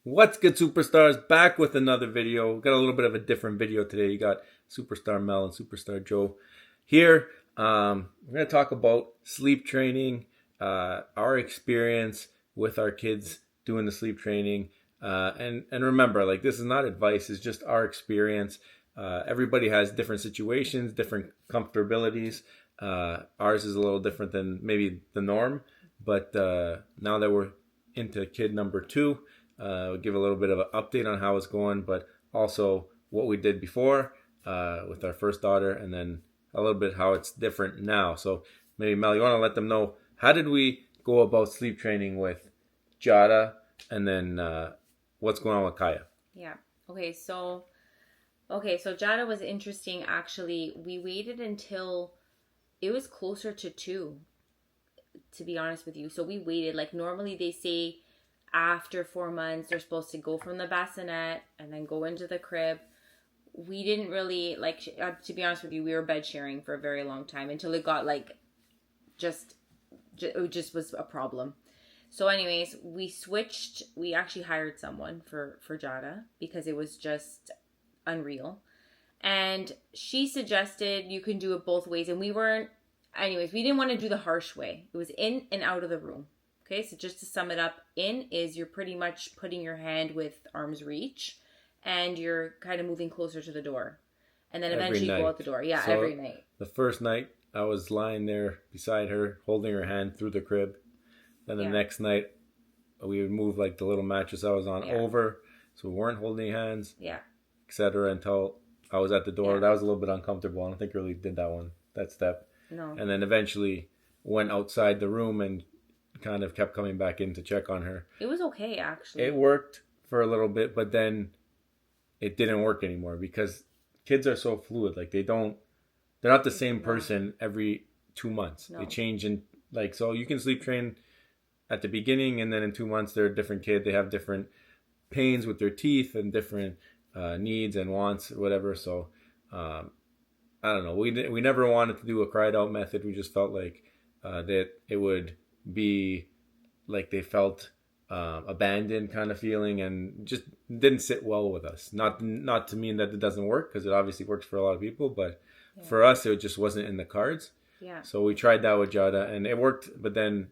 What's good, superstars? Back with another video. Got a little bit of a different video today. You got Superstar Mel and Superstar Joe here. We're going to talk about sleep training, our experience with our kids doing the sleep training. And remember, like, this is not advice, it's just our experience. Everybody has different situations, different comfortabilities. Ours is a little different than maybe the norm. But now that we're into kid number 2, we'll give a little bit of an update on how it's going, but also what we did before with our first daughter, and then a little bit how it's different now. So maybe, Mel, you want to let them know, how did we go about sleep training with Jada, and then what's going on with Kaya? Yeah. Okay, so Jada was interesting, actually. We waited until it was closer to 2, to be honest with you. So we waited. Like, normally they say after 4 months they're supposed to go from the bassinet and then go into the crib. We didn't really to be honest with you, we were bed sharing for a very long time until it got like it just was a problem. So anyways, we switched. We actually hired someone for Jada because it was just unreal. And she suggested you can do it both ways, and we didn't want to do the harsh way. It was in and out of the room. Okay, so just to sum it up, in is you're pretty much putting your hand with arm's reach, and you're kind of moving closer to the door. And then eventually you go out the door. Yeah, so every night. The first night, I was lying there beside her, holding her hand through the crib. Then the next night, we would move like the little mattress I was on over, so we weren't holding hands, etc. until I was at the door. That was a little bit uncomfortable. I don't think I really did that step. No. And then eventually went outside the room and kind of kept coming back in to check on her. It was okay, actually. It worked for a little bit, but then it didn't work anymore because kids are so fluid. Like, they're not the same person every 2 months. No. They change, and so you can sleep train at the beginning, and then in 2 months they're a different kid. They have different pains with their teeth and different needs and wants or whatever. So I don't know. We never wanted to do a cried out method. We just felt like that it would be like they felt abandoned kind of feeling, and just didn't sit well with us. Not to mean that it doesn't work, because it obviously works for a lot of people, but for us it just wasn't in the cards. Yeah. So we tried that with Jada, and it worked. But then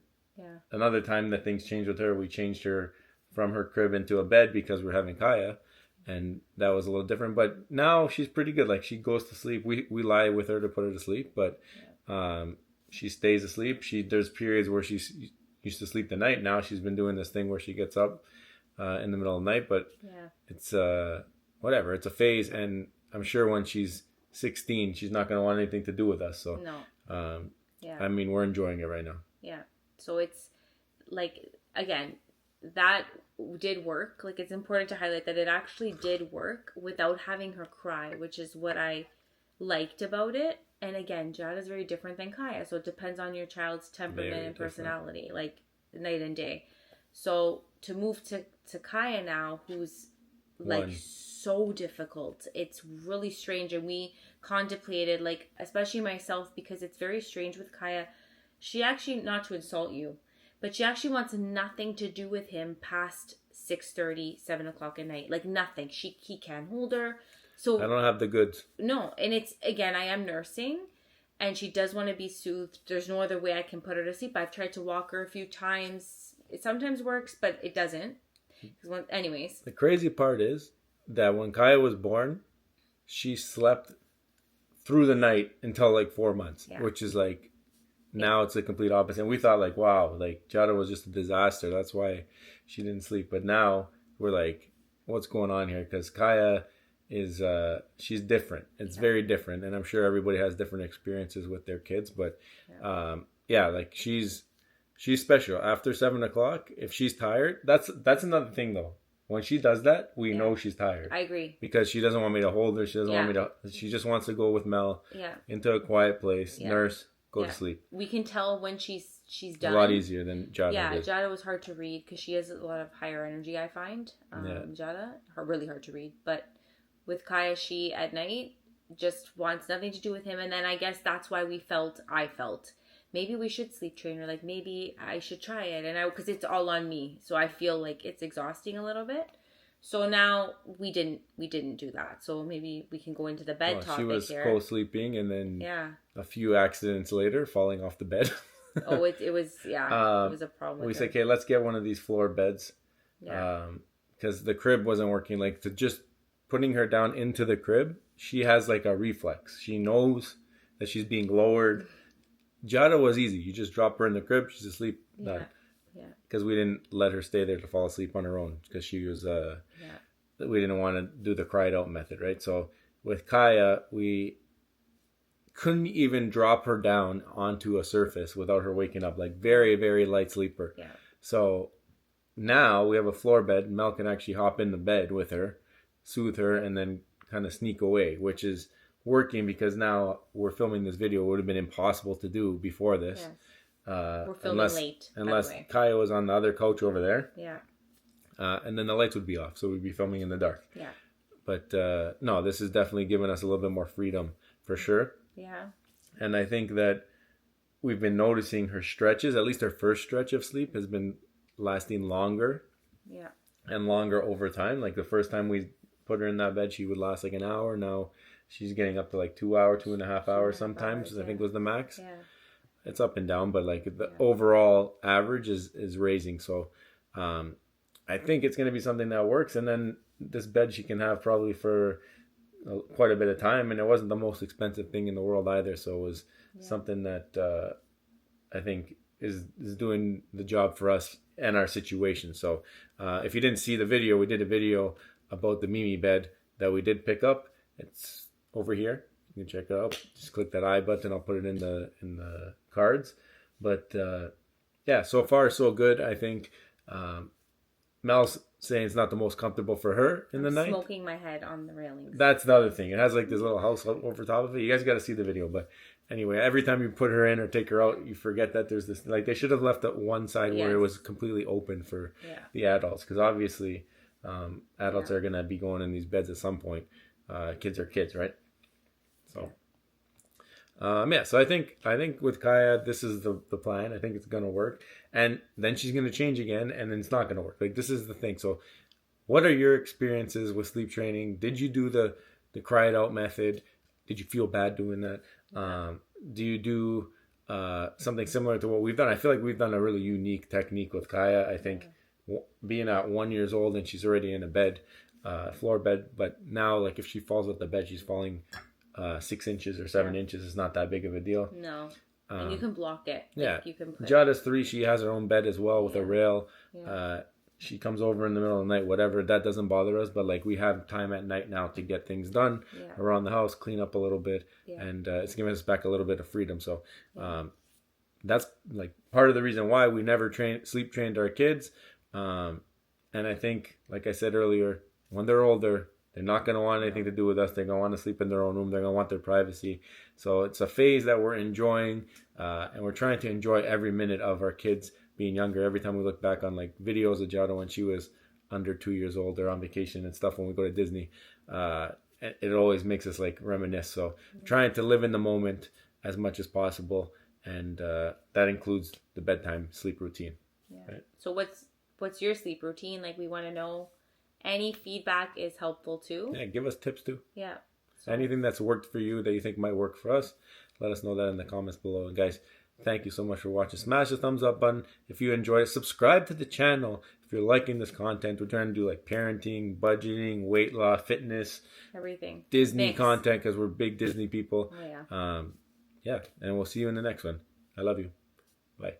another time that things changed with her, we changed her from her crib into a bed because we're having Kaya, and that was a little different. But now she's pretty good. Like, she goes to sleep. We lie with her to put her to sleep, but she stays asleep. There's periods where she used to sleep the night. Now she's been doing this thing where she gets up in the middle of the night. But it's whatever. It's a phase, and I'm sure when she's 16, she's not going to want anything to do with us. So no. I mean, we're enjoying it right now. Yeah. So it's like, again, that did work. Like, it's important to highlight that it actually did work without having her cry, which is what I liked about it. And again, Jada is very different than Kaya, so it depends on your child's temperament and personality, like night and day. So to move to Kaya now, who's like so difficult, it's really strange. And we contemplated, like, especially myself, because it's very strange with Kaya. She actually, not to insult you, but she actually wants nothing to do with him past 6:30, 7 o'clock at night. Like, nothing. He can't hold her. So I don't have the goods. No, and it's, again, I am nursing, and she does want to be soothed. There's no other way I can put her to sleep. I've tried to walk her a few times. It sometimes works, but it doesn't. Anyways. The crazy part is that when Kaya was born, she slept through the night until like 4 months, which is like, now it's the complete opposite. And we thought, like, wow, like, Jada was just a disaster. That's why she didn't sleep. But now we're like, what's going on here? Because Kaya is she's different. It's very different, and I'm sure everybody has different experiences with their kids. But like, she's special. After 7 o'clock, if she's tired, that's another thing though. When she does that, we know she's tired. I agree, because she doesn't want me to hold her. She doesn't want me to. She just wants to go with Mel into a quiet place, nurse, go to sleep. We can tell when she's done. A lot easier than Jada. Yeah, Jada was hard to read because she has a lot of higher energy, I find. Jada, really hard to read. But with Kaya, she at night just wants nothing to do with him. And then I guess that's why I felt maybe we should sleep train, or like maybe I should try it. And because it's all on me, so I feel like it's exhausting a little bit. So now we didn't do that. So maybe we can go into the bed topic She was here. co-sleeping, and then Yeah. a few accidents later, falling off the bed. Oh, it was it was a problem. We with said, her. okay, let's get one of these floor beds. Yeah. Because the crib wasn't working. Like, to just putting her down into the crib, she has like a reflex. She knows that she's being lowered. Jada was easy. You just drop her in the crib, she's asleep. Yeah. Yeah. Because we didn't let her stay there to fall asleep on her own, because she was we didn't want to do the cried out method, right? So with Kaya, we couldn't even drop her down onto a surface without her waking up. Like, very, very light sleeper. Yeah. So now we have a floor bed. Mel can actually hop in the bed with her, soothe her, and then kind of sneak away, which is working, because now we're filming this video. It would have been impossible to do before this. Yes. We're filming late. Unless Kaya was on the other couch over there. Yeah. And then the lights would be off, so we'd be filming in the dark. Yeah. But no, this has definitely given us a little bit more freedom, for sure. Yeah. And I think that we've been noticing her stretches, at least her first stretch of sleep, has been lasting longer. Yeah. And longer over time. Like, the first time we put her in that bed, she would last like an hour. Now she's getting up to like 2 hours, 2.5 hours sometimes, I think was the max. Yeah. It's up and down, but like the overall average is raising. So I think it's going to be something that works. And then this bed she can have probably for quite a bit of time. And it wasn't the most expensive thing in the world either. So it was something that I think is doing the job for us and our situation. So if you didn't see the video, we did a video about the Mimi bed that we did pick up. It's over here. You can check it out. Just click that I button. I'll put it in the cards. But yeah, so far so good. I think Mel's saying it's not the most comfortable for her in the night. Smoking my head on the railings. That's the other thing. It has like this little house over top of it. You guys got to see the video. But anyway, every time you put her in or take her out, you forget that there's this. Like, they should have left that one side where it was completely open for the adults, because obviously adults are gonna be going in these beds at some point. Kids are kids, right? So. So I think with Kaya, this is the plan. I think it's gonna work, and then she's gonna change again, and then it's not gonna work. Like, this is the thing. So, what are your experiences with sleep training? Did you do the cry it out method? Did you feel bad doing that? Do you do something similar to what we've done? I feel like we've done a really unique technique with Kaya. I think being at 1 year old and she's already in a bed, floor bed, but now, like, if she falls off the bed, she's falling 6 inches or 7 inches. It's not that big of a deal. No. And you can block it. Like, you can put Jada's 3. She has her own bed as well with a rail. Yeah. She comes over in the middle of the night, whatever. That doesn't bother us. But like, we have time at night now to get things done around the house, clean up a little bit, and it's giving us back a little bit of freedom. So that's like part of the reason why we never sleep trained our kids. And I think, like I said earlier, when they're older, they're not going to want anything to do with us. They're going to want to sleep in their own room. They're going to want their privacy. So it's a phase that we're enjoying, and we're trying to enjoy every minute of our kids being younger. Every time we look back on like videos of Jada when she was under 2 years old, or on vacation and stuff when we go to Disney, it always makes us like reminisce. So trying to live in the moment as much as possible, and that includes the bedtime sleep routine. Yeah. Right? So what's your sleep routine? Like, we want to know. Any feedback is helpful too. Yeah, give us tips too. Yeah. So. Anything that's worked for you that you think might work for us, let us know that in the comments below. And guys, thank you so much for watching. Smash the thumbs up button if you enjoyed it. Subscribe to the channel if you're liking this content. We're trying to do like parenting, budgeting, weight loss, fitness, everything. Disney content, because we're big Disney people. Oh, yeah. And we'll see you in the next one. I love you. Bye.